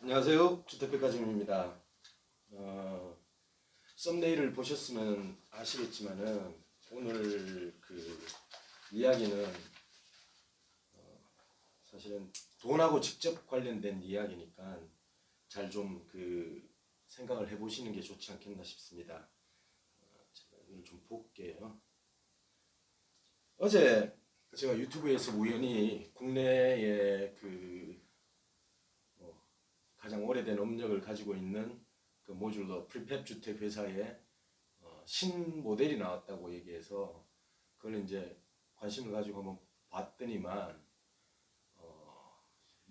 안녕하세요. 주택백화점입니다. 썸네일을 보셨으면 아시겠지만은 오늘 그 이야기는 사실은 돈하고 직접 관련된 이야기니까 잘 좀 생각을 해보시는 게 좋지 않겠나 싶습니다. 제가 이걸 좀 볼게요. 어제 제가 유튜브에서 우연히 국내에 가장 오래된 업력을 가지고 있는 그 모듈러 프리팹 주택 회사의 신모델이 나왔다고 얘기해서 그걸 이제 관심을 가지고 한번 봤더니만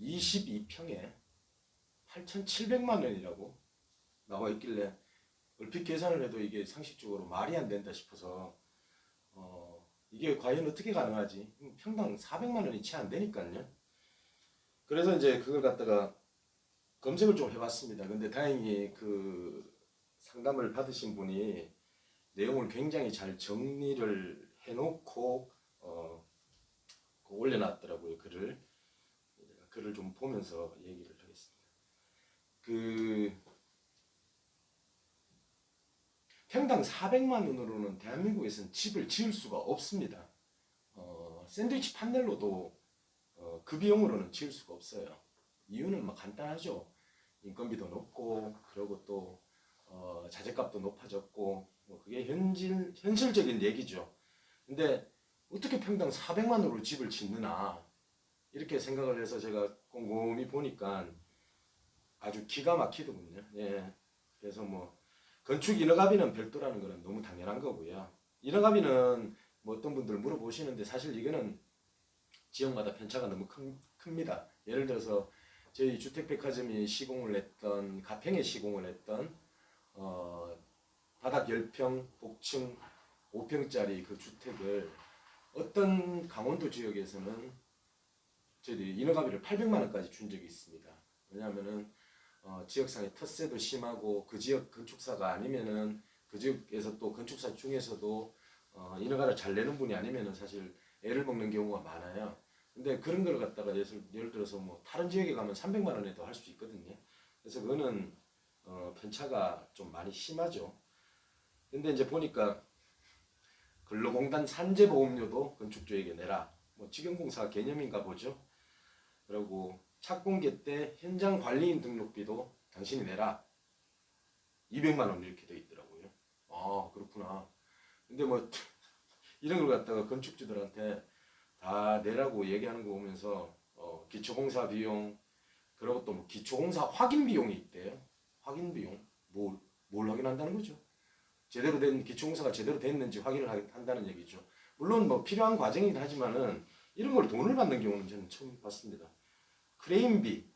22평에 8,700만 원이라고 나와 있길래 얼핏 계산을 해도 이게 상식적으로 말이 안 된다 싶어서 이게 과연 어떻게 가능하지? 평당 400만 원이 채 안 되니까요. 그래서 이제 그걸 갖다가 검색을 좀 해봤습니다. 근데 다행히 그 상담을 받으신 분이 내용을 굉장히 잘 정리를 해놓고 올려놨더라고요. 글을 좀 보면서 얘기를 하겠습니다. 그 평당 400만 원으로는 대한민국에서는 집을 지을 수가 없습니다. 샌드위치 판넬로도 그 비용으로는 지을 수가 없어요. 이유는 뭐 간단하죠. 인건비도 높고 그리고 또 자재값도 높아졌고 뭐 그게 현실적인 얘기죠. 근데 어떻게 평당 400만 원으로 집을 짓느냐 이렇게 생각을 해서 제가 곰곰이 보니까 아주 기가 막히더군요. 예. 그래서 뭐 건축 인허가비는 별도라는 거는 너무 당연한 거고요. 인허가비는 뭐 어떤 분들 물어보시는데 사실 이거는 지역마다 편차가 너무 큽니다. 예를 들어서 저희 주택백화점이 시공을 했던 가평에 시공을 했던 바닥 10평 복층 5평짜리 그 주택을 어떤 강원도 지역에서는 저희들이 인허가비를 800만 원까지 준 적이 있습니다. 왜냐하면은 지역상의 텃세도 심하고 그 지역 건축사가 아니면은 그 지역에서 또 건축사 중에서도 인허가를 잘 내는 분이 아니면은 사실 애를 먹는 경우가 많아요. 근데 그런 걸 갖다가 예를 들어서 뭐 다른 지역에 가면 300만 원에도 할 수 있거든요. 그래서 그거는 편차가 좀 많이 심하죠. 근데 이제 보니까 근로공단 산재보험료도 건축주에게 내라. 뭐 직영공사 개념인가 보죠. 그리고 착공계 때 현장 관리인 등록비도 당신이 내라. 200만 원 이렇게 돼 있더라고요. 아 그렇구나. 근데 뭐 이런 걸 갖다가 건축주들한테 다 내라고 얘기하는 거 보면서 기초공사 비용 그리고 또뭐 기초공사 확인 비용이 있대요. 확인 비용 뭘 확인한다는 거죠? 제대로 된 기초공사가 제대로 됐는지 확인을 한다는 얘기죠. 물론 뭐 필요한 과정이긴 하지만은 이런 걸 돈을 받는 경우는 저는 처음 봤습니다. 크레인비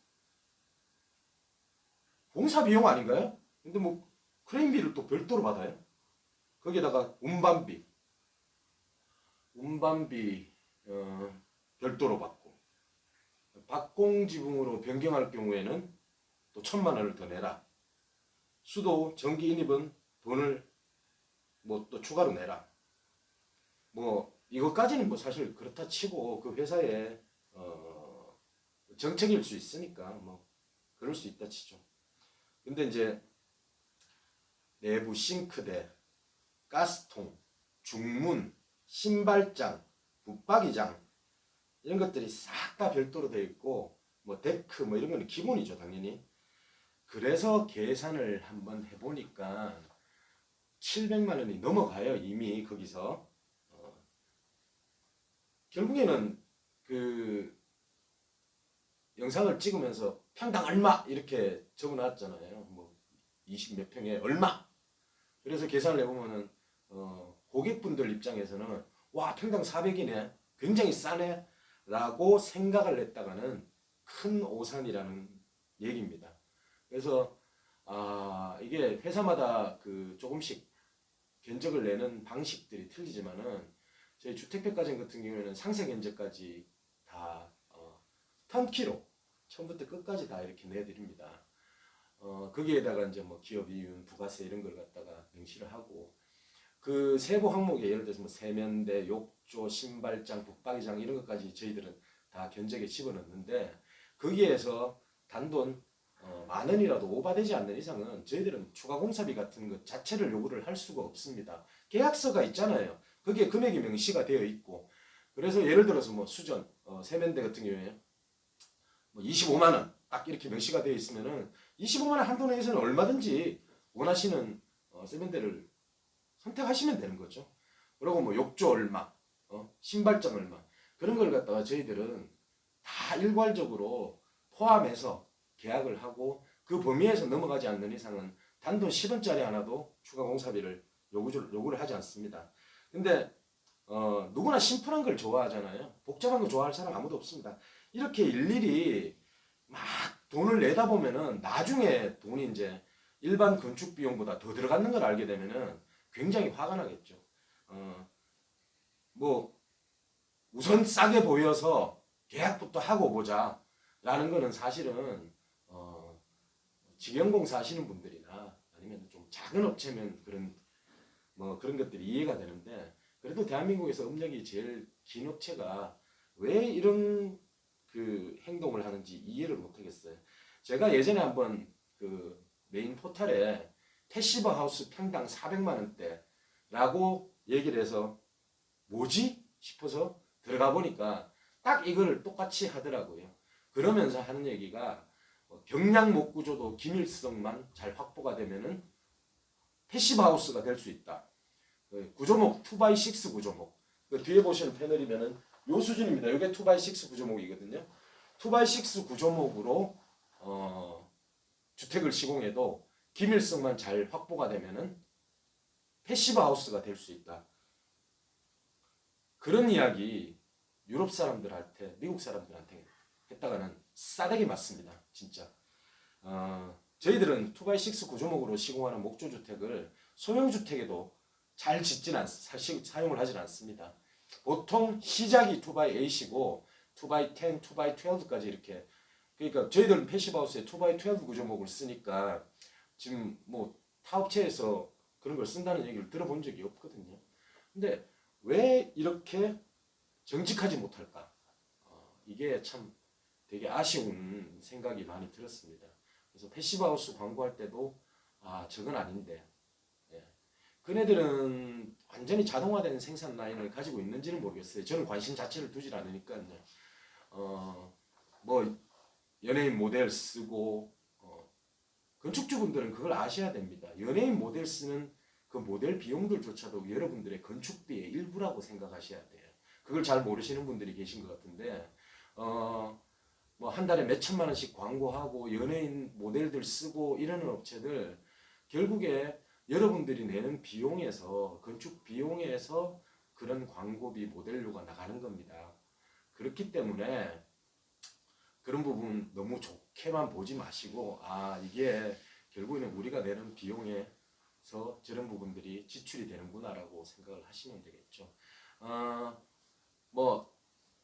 공사 비용 아닌가요? 근데 뭐 크레인비를 또 별도로 받아요. 거기에다가 운반비 별도로 받고 박공지붕으로 변경할 경우에는 또 1,000만 원을 더 내라. 수도 전기 인입은 돈을 뭐 또 추가로 내라. 뭐 이것까지는 뭐 사실 그렇다 치고 그 회사의 정책일 수 있으니까 뭐 그럴 수 있다 치죠. 근데 이제 내부 싱크대, 가스통, 중문, 신발장, 붙박이장 이런 것들이 싹 다 별도로 되어 있고 뭐 데크 뭐 이런 거는 기본이죠 당연히. 그래서 계산을 한번 해보니까 700만 원이 넘어가요 이미 거기서. 결국에는 그 영상을 찍으면서 평당 얼마 이렇게 적어놨잖아요. 뭐 20 몇 평에 얼마. 그래서 계산을 해보면은 고객분들 입장에서는 와 평당 400이네 굉장히 싸네 라고 생각을 했다가는 큰 오산이라는 얘기입니다. 그래서 이게 회사마다 그 조금씩 견적을 내는 방식들이 틀리지만은 저희 주택백화점 같은 경우에는 상세 견적까지 다 턴키로 처음부터 끝까지 다 이렇게 내드립니다. 거기에다가 이제 뭐 기업 이윤, 부가세 이런 걸 갖다가 명시를 하고 그 세부 항목에 예를 들어서 뭐 세면대, 욕조, 신발장, 붙박이장 이런 것까지 저희들은 다 견적에 집어넣는데 거기에서 단돈 10,000원이라도 오바되지 않는 이상은 저희들은 추가 공사비 같은 것 자체를 요구를 할 수가 없습니다. 계약서가 있잖아요. 거기에 금액이 명시가 되어 있고, 그래서 예를 들어서 뭐 수전 세면대 같은 경우에 뭐 25만 원 딱 이렇게 명시가 되어 있으면은 25만 원 한도 내에서는 얼마든지 원하시는 세면대를 선택하시면 되는 거죠. 그리고 뭐 욕조 얼마, 신발장 얼마, 그런 걸 갖다가 저희들은 다 일괄적으로 포함해서 계약을 하고, 그 범위에서 넘어가지 않는 이상은 단돈 10원짜리 하나도 추가 공사비를 요구를 하지 않습니다. 근데 누구나 심플한 걸 좋아하잖아요. 복잡한 거 좋아할 사람 아무도 없습니다. 이렇게 일일이 막 돈을 내다 보면은 나중에 돈이 이제 일반 건축 비용보다 더 들어가는 걸 알게 되면은 굉장히 화가 나겠죠. 뭐 우선 싸게 보여서 계약부터 하고 보자 라는 거는 사실은 직영공사 하시는 분들이나 아니면 좀 작은 업체면 그런 것들이 이해가 되는데, 그래도 대한민국에서 업력이 제일 긴 업체가 왜 이런 그 행동을 하는지 이해를 못하겠어요. 제가 예전에 한번 그 메인 포털에 패시브 하우스 평당 400만 원대라고 얘기를 해서 뭐지 싶어서 들어가 보니까 딱 이걸 똑같이 하더라고요. 그러면서 하는 얘기가 경량 목구조도 기밀성만 잘 확보가 되면은 패시브 하우스가 될 수 있다. 구조목 2x6 구조목. 그 뒤에 보시는 패널이면은 요 수준입니다. 이게 2x6 구조목이거든요. 2x6 구조목으로 주택을 시공해도 기밀성만 잘 확보가 되면은 패시브 하우스가 될 수 있다. 그런 이야기 유럽 사람들한테, 미국 사람들한테 했다가는 싸대기 맞습니다. 진짜. 저희들은 2x6 구조목으로 시공하는 목조주택을 소형주택에도 잘 사용을 하진 않습니다. 보통 시작이 2x8이고 2x10, 2x12까지 이렇게, 그러니까 저희들은 패시브하우스에 2x12 구조목을 쓰니까 지금 뭐 타업체에서 그런 걸 쓴다는 얘기를 들어본 적이 없거든요. 근데 왜 이렇게 정직하지 못할까? 이게 참 되게 아쉬운 생각이 많이 들었습니다. 그래서 패시브하우스 광고할 때도 저건 아닌데, 그네들은 완전히 자동화된 생산 라인을 가지고 있는지는 모르겠어요. 저는 관심 자체를 두질 않으니까요. 뭐 연예인 모델 쓰고, 건축주분들은 그걸 아셔야 됩니다. 연예인 모델 쓰는 그 모델 비용들조차도 여러분들의 건축비의 일부라고 생각하셔야 돼요. 그걸 잘 모르시는 분들이 계신 것 같은데, 뭐 한 달에 몇 천만 원씩 광고하고 연예인 모델들 쓰고 이러는 업체들, 결국에 여러분들이 내는 비용에서, 건축 비용에서 그런 광고비 모델료가 나가는 겁니다. 그렇기 때문에 그런 부분 너무 좋게만 보지 마시고, 이게 결국에는 우리가 내는 비용에서 저런 부분들이 지출이 되는구나라고 생각을 하시면 되겠죠. 뭐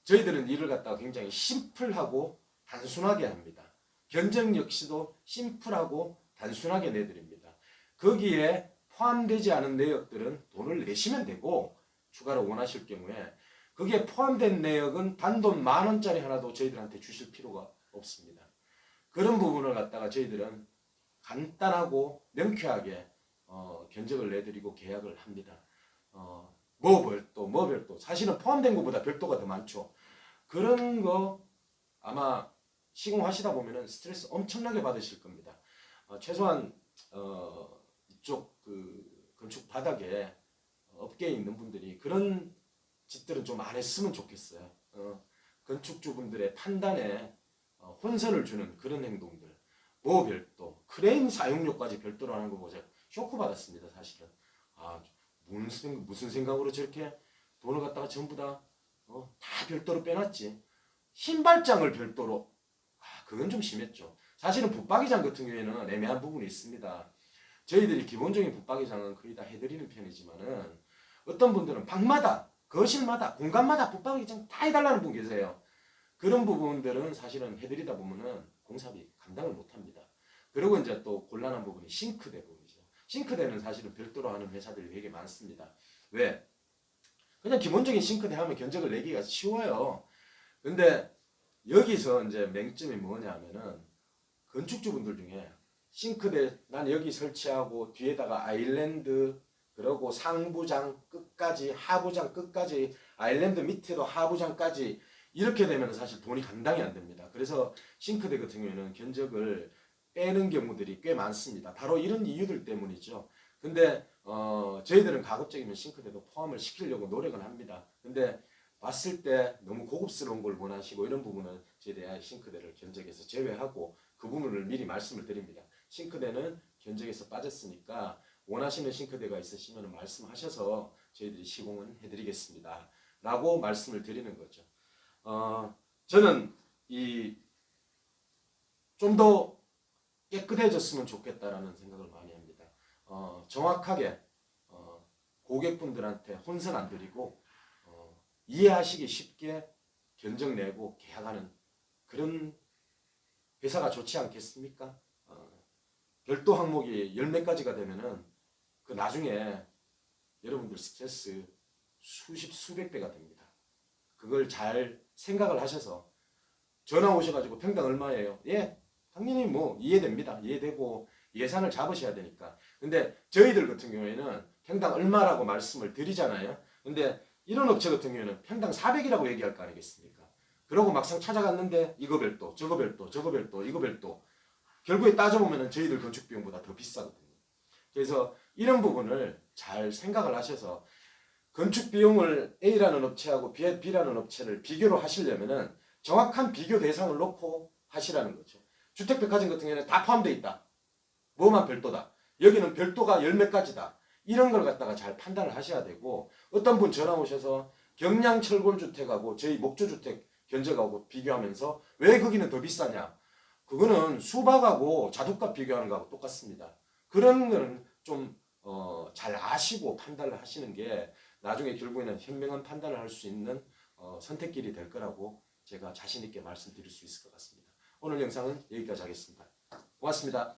저희들은 일을 갖다가 굉장히 심플하고 단순하게 합니다. 견적 역시도 심플하고 단순하게 내드립니다. 거기에 포함되지 않은 내역들은 돈을 내시면 되고, 추가로 원하실 경우에 거기에 포함된 내역은 단돈 10,000원짜리 하나도 저희들한테 주실 필요가 없습니다. 그런 부분을 갖다가 저희들은 간단하고 명쾌하게 견적을 내드리고 계약을 합니다. 뭐 별도 사실은 포함된 것보다 별도가 더 많죠. 그런 거 아마 시공하시다 보면은 스트레스 엄청나게 받으실 겁니다. 최소한 이쪽 그 건축 바닥에 업계에 있는 분들이 그런 짓들은 좀 안 했으면 좋겠어요. 건축주분들의 판단에 혼선을 주는 그런 행동들, 뭐 별도, 크레인 사용료까지 별도로 하는 거 보세요. 쇼크 받았습니다, 사실은. 무슨 생각으로 저렇게 돈을 갖다가 전부 다 별도로 빼놨지. 신발장을 별도로, 그건 좀 심했죠. 사실은 붙박이장 같은 경우에는 애매한 부분이 있습니다. 저희들이 기본적인 붙박이장은 거의 다 해드리는 편이지만은, 어떤 분들은 방마다, 거실마다, 공간마다 붙박이장 다 해달라는 분 계세요. 그런 부분들은 사실은 해드리다 보면은 공사비 감당을 못합니다. 그리고 이제 또 곤란한 부분이 싱크대 부분이죠. 싱크대는 사실은 별도로 하는 회사들이 되게 많습니다. 왜? 그냥 기본적인 싱크대 하면 견적을 내기가 쉬워요. 근데 여기서 이제 맹점이 뭐냐면은 건축주분들 중에 싱크대 난 여기 설치하고 뒤에다가 아일랜드 그리고 상부장 끝까지 하부장 끝까지 아일랜드 밑에도 하부장까지 이렇게 되면 사실 돈이 감당이 안 됩니다. 그래서 싱크대 같은 경우에는 견적을 빼는 경우들이 꽤 많습니다. 바로 이런 이유들 때문이죠. 근데 저희들은 가급적이면 싱크대도 포함을 시키려고 노력은 합니다. 근데 봤을 때 너무 고급스러운 걸 원하시고 이런 부분은 저희들이 싱크대를 견적에서 제외하고 그 부분을 미리 말씀을 드립니다. 싱크대는 견적에서 빠졌으니까 원하시는 싱크대가 있으시면 말씀하셔서 저희들이 시공은 해드리겠습니다. 라고 말씀을 드리는 거죠. 저는 이 좀 더 깨끗해졌으면 좋겠다라는 생각을 많이 합니다. 정확하게 고객분들한테 혼선 안 드리고 이해하시기 쉽게 견적 내고 계약하는 그런 회사가 좋지 않겠습니까? 별도 항목이 열 몇 가지가 되면은 그 나중에 여러분들 스트레스 수십 수백 배가 됩니다. 그걸 잘 생각을 하셔서 전화 오셔가지고 평당 얼마예요? 예, 당연히 뭐 이해됩니다. 이해되고 예산을 잡으셔야 되니까. 근데 저희들 같은 경우에는 평당 얼마라고 말씀을 드리잖아요. 근데 이런 업체 같은 경우에는 평당 400이라고 얘기할 거 아니겠습니까? 그러고 막상 찾아갔는데 이거 별도, 저거 별도, 저거 별도, 이거 별도. 결국에 따져보면 저희들 건축 비용보다 더 비싸거든요. 그래서 이런 부분을 잘 생각을 하셔서 건축 비용을 A라는 업체하고 B라는 업체를 비교로 하시려면은 정확한 비교 대상을 놓고 하시라는 거죠. 주택백화점 같은 경우에는 다 포함되어 있다. 뭐만 별도다. 여기는 별도가 열 몇 가지다. 이런 걸 갖다가 잘 판단을 하셔야 되고 어떤 분 전화 오셔서 경량철골주택하고 저희 목조주택 견적하고 비교하면서 왜 거기는 더 비싸냐. 그거는 수박하고 자두값 비교하는 거하고 똑같습니다. 그런 거는 좀 잘 아시고 판단을 하시는 게 나중에 결국에는 현명한 판단을 할 수 있는 선택길이 될 거라고 제가 자신 있게 말씀드릴 수 있을 것 같습니다. 오늘 영상은 여기까지 하겠습니다. 고맙습니다.